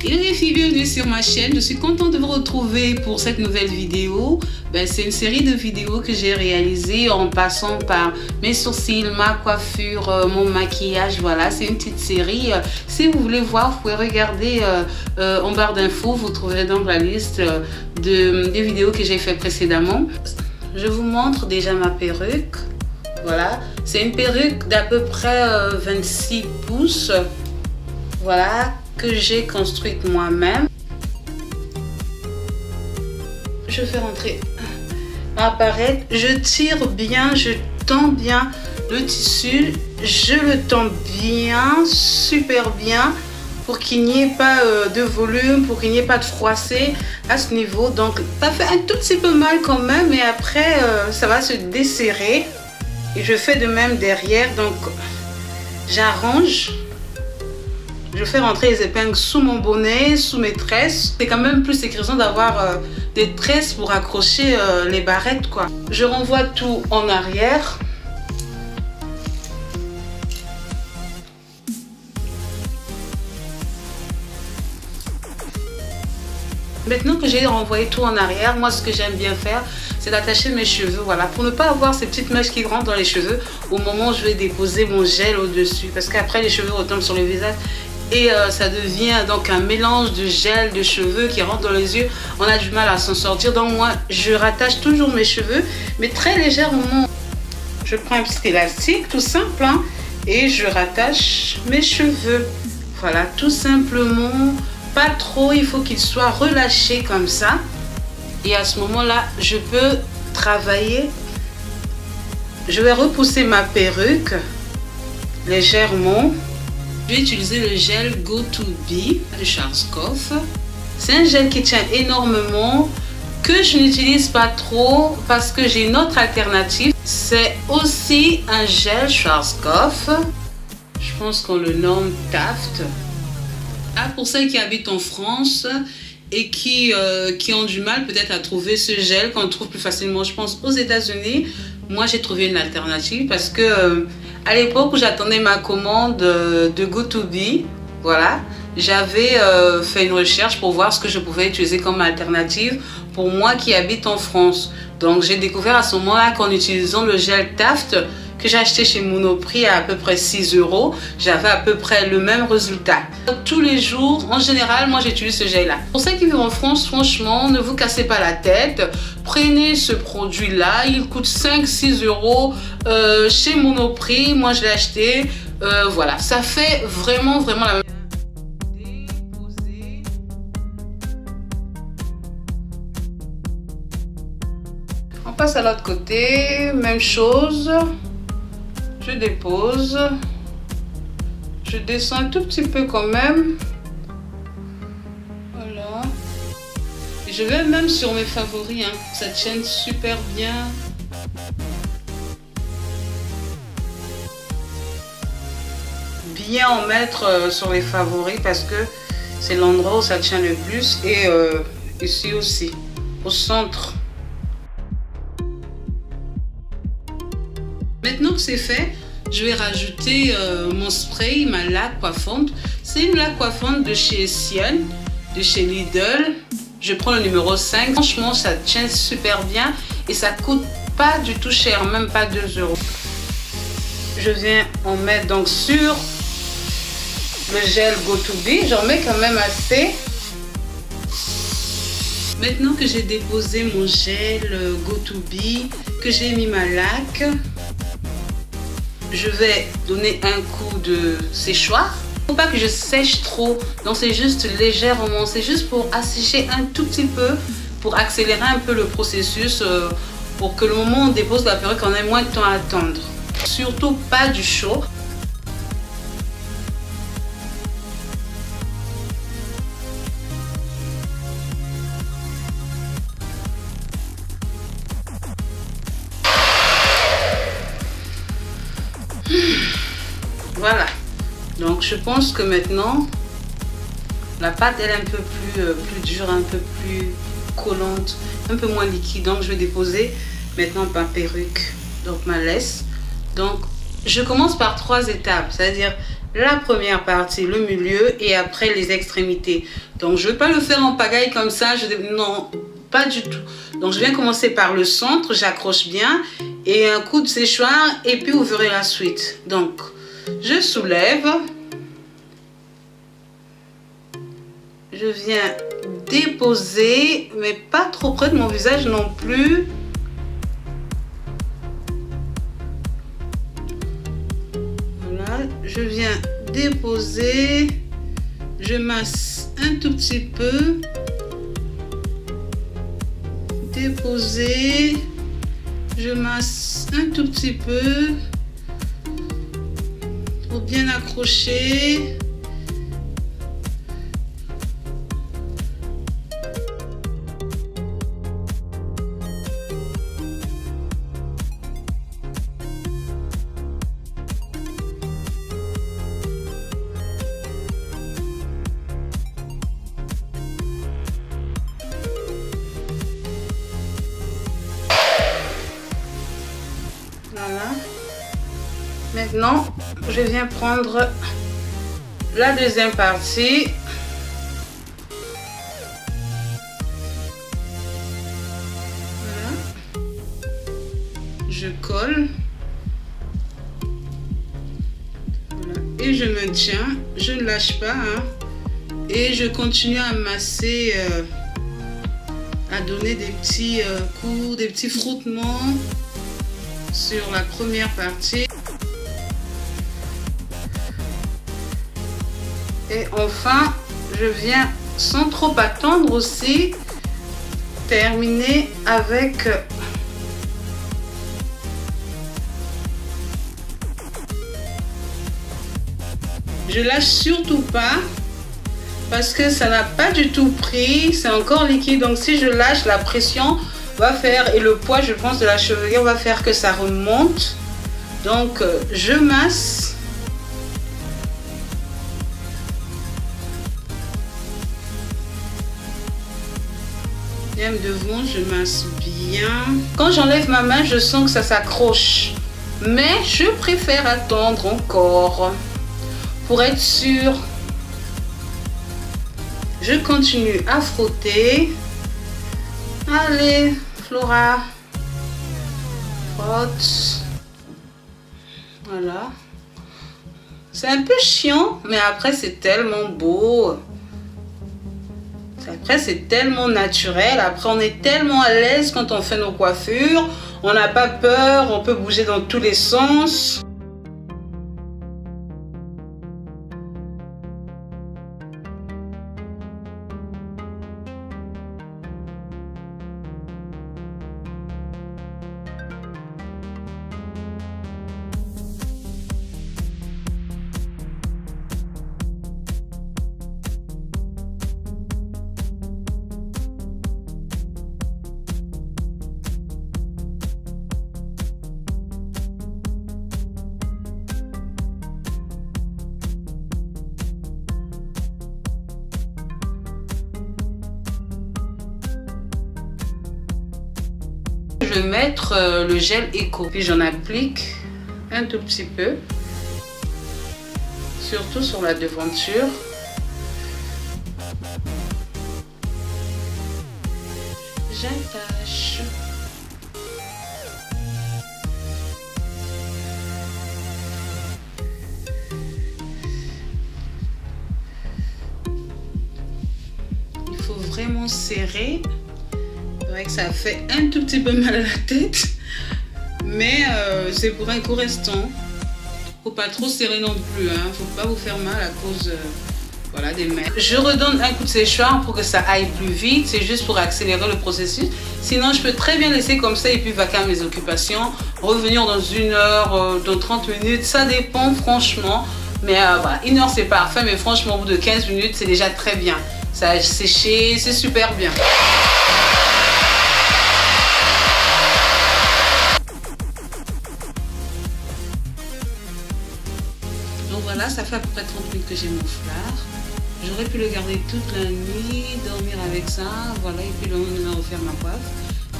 Hello les filles, bienvenue sur ma chaîne. Je suis contente de vous retrouver pour cette nouvelle vidéo. C'est une série de vidéos que j'ai réalisées en passant par mes sourcils, ma coiffure, mon maquillage. Voilà, c'est une petite série. Si vous voulez voir, vous pouvez regarder en barre d'infos. Vous trouverez donc la liste des vidéos que j'ai fait précédemment. Je vous montre déjà ma perruque. Voilà, c'est une perruque d'à peu près 26 pouces. Voilà, que j'ai construite moi-même. Je fais rentrer ma barrette. Je tire bien, je tends bien le tissu. Je le tends bien, super bien, pour qu'il n'y ait pas de volume, pour qu'il n'y ait pas de froissé à ce niveau. Donc, ça fait un tout petit peu mal quand même, mais après, ça va se desserrer. Et je fais de même derrière. Donc, j'arrange. Je fais rentrer les épingles sous mon bonnet, sous mes tresses. C'est quand même plus sécurisant d'avoir des tresses pour accrocher les barrettes, quoi. Je renvoie tout en arrière. Maintenant que j'ai renvoyé tout en arrière, moi ce que j'aime bien faire, c'est d'attacher mes cheveux, voilà, pour ne pas avoir ces petites mèches qui rentrent dans les cheveux au moment où je vais déposer mon gel au-dessus. Parce qu'après les cheveux retombent sur le visage et ça devient donc un mélange de gel, de cheveux qui rentrent dans les yeux. On a du mal à s'en sortir. Donc moi, je rattache toujours mes cheveux, mais très légèrement. Je prends un petit élastique tout simple, hein, et je rattache mes cheveux. Voilà, tout simplement. Pas trop, il faut qu'il soit relâché comme ça. Et à ce moment-là, je peux travailler. Je vais repousser ma perruque légèrement. Je vais utiliser le gel Go2B de Schwarzkopf. C'est un gel qui tient énormément, que je n'utilise pas trop parce que j'ai une autre alternative. C'est aussi un gel Schwarzkopf. Je pense qu'on le nomme Taft. Ah, pour celles qui habitent en France et qui ont du mal peut-être à trouver ce gel qu'on trouve plus facilement, je pense, aux États-Unis, moi j'ai trouvé une alternative parce que à l'époque où j'attendais ma commande de Go2B, voilà, j'avais fait une recherche pour voir ce que je pouvais utiliser comme alternative pour moi qui habite en France. Donc j'ai découvert à ce moment-là qu'en utilisant le gel Taft que j'ai acheté chez Monoprix à peu près 6 €, j'avais à peu près le même résultat. Tous les jours, en général, moi j'utilise ce gel là. Pour ceux qui vivent en France, franchement, ne vous cassez pas la tête. Prenez ce produit là, il coûte 5-6 € chez Monoprix. Moi je l'ai acheté. Voilà, ça fait vraiment la même. On passe à l'autre côté, même chose. Je dépose, je descends un tout petit peu quand même, voilà, et je vais même sur mes favoris, hein. Ça tienne super bien. Bien en mettre sur les favoris parce que c'est l'endroit où ça tient le plus, et ici aussi, au centre. Maintenant que c'est fait, je vais rajouter mon spray, ma laque coiffante. C'est une laque coiffante de chez Sion, de chez Lidl. Je prends le numéro 5. Franchement, ça tient super bien et ça coûte pas du tout cher, même pas 2 €. Je viens en mettre donc sur le gel Go2B. J'en mets quand même assez. Maintenant que j'ai déposé mon gel Go2B, que j'ai mis ma laque, je vais donner un coup de séchoir. Il ne faut pas que je sèche trop, donc c'est juste légèrement, c'est juste pour assécher un tout petit peu, pour accélérer un peu le processus, pour que le moment où on dépose la perruque, on ait moins de temps à attendre. Surtout pas du chaud. Voilà, donc je pense que maintenant la pâte elle est un peu plus dure, un peu plus collante, un peu moins liquide. Donc je vais déposer maintenant ma perruque, donc ma laisse. Donc je commence par 3 étapes, c'est-à-dire la première partie, le milieu et après les extrémités. Donc je ne vais pas le faire en pagaille comme ça, non, pas du tout. Donc je viens commencer par le centre, j'accroche bien et un coup de séchoir et puis vous verrez la suite. Donc je soulève, je viens déposer, mais pas trop près de mon visage non plus. Voilà, je viens déposer, je masse un tout petit peu, déposer, je masse un tout petit peu pour bien accrocher. Voilà. Maintenant, je viens prendre la deuxième partie. Voilà. Je colle. Voilà. Et je maintiens. Je ne lâche pas. Hein. Et je continue à masser, à donner des petits coups, des petits frottements sur la première partie. Et enfin, je viens sans trop attendre aussi terminer avec je lâche surtout pas parce que ça n'a pas du tout pris, c'est encore liquide, donc si je lâche, la pression va faire, et le poids je pense de la chevelure va faire que ça remonte. Donc je masse. Même devant, je masse bien. Quand j'enlève ma main, je sens que ça s'accroche, mais je préfère attendre encore pour être sûr. Je continue à frotter. Allez, Flora, frotte. Voilà. C'est un peu chiant, mais après c'est tellement beau. Après c'est tellement naturel. Après on est tellement à l'aise quand on fait nos coiffures. On n'a pas peur, on peut bouger dans tous les sens. Je vais mettre le gel Eco, puis j'en applique un tout petit peu, surtout sur la devanture. J'attache. Il faut vraiment serrer. C'est vrai que ça fait un tout petit peu mal à la tête, mais c'est pour un court instant. Faut pas trop serrer non plus, hein. Faut pas vous faire mal à cause voilà, des mains. Je redonne un coup de séchoir pour que ça aille plus vite, c'est juste pour accélérer le processus. Sinon je peux très bien laisser comme ça et puis vaquer à mes occupations, revenir dans 1 heure, dans 30 minutes, ça dépend franchement. Mais voilà, 1 heure c'est parfait, mais franchement au bout de 15 minutes c'est déjà très bien. Ça a séché, c'est super bien. Donc voilà, ça fait à peu près 30 minutes que j'ai mon foulard. J'aurais pu le garder toute la nuit, dormir avec ça, voilà, et puis le lendemain refaire ma coiffe.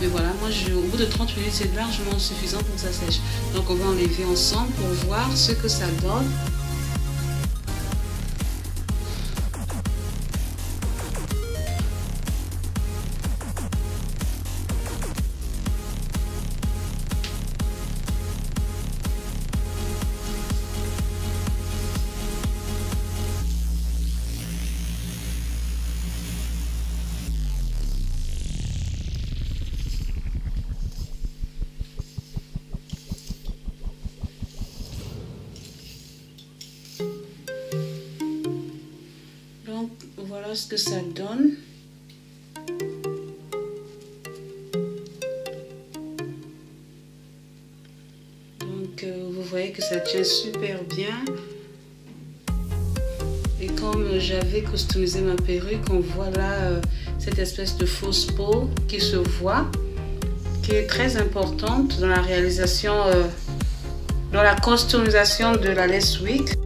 Mais voilà, moi au bout de 30 minutes, c'est largement suffisant pour que ça sèche. Donc on va enlever ensemble pour voir ce que ça donne. Voilà ce que ça donne. Donc vous voyez que ça tient super bien. Et comme j'avais customisé ma perruque, on voit là cette espèce de fausse peau qui se voit, qui est très importante dans la réalisation, dans la customisation de la lace wig.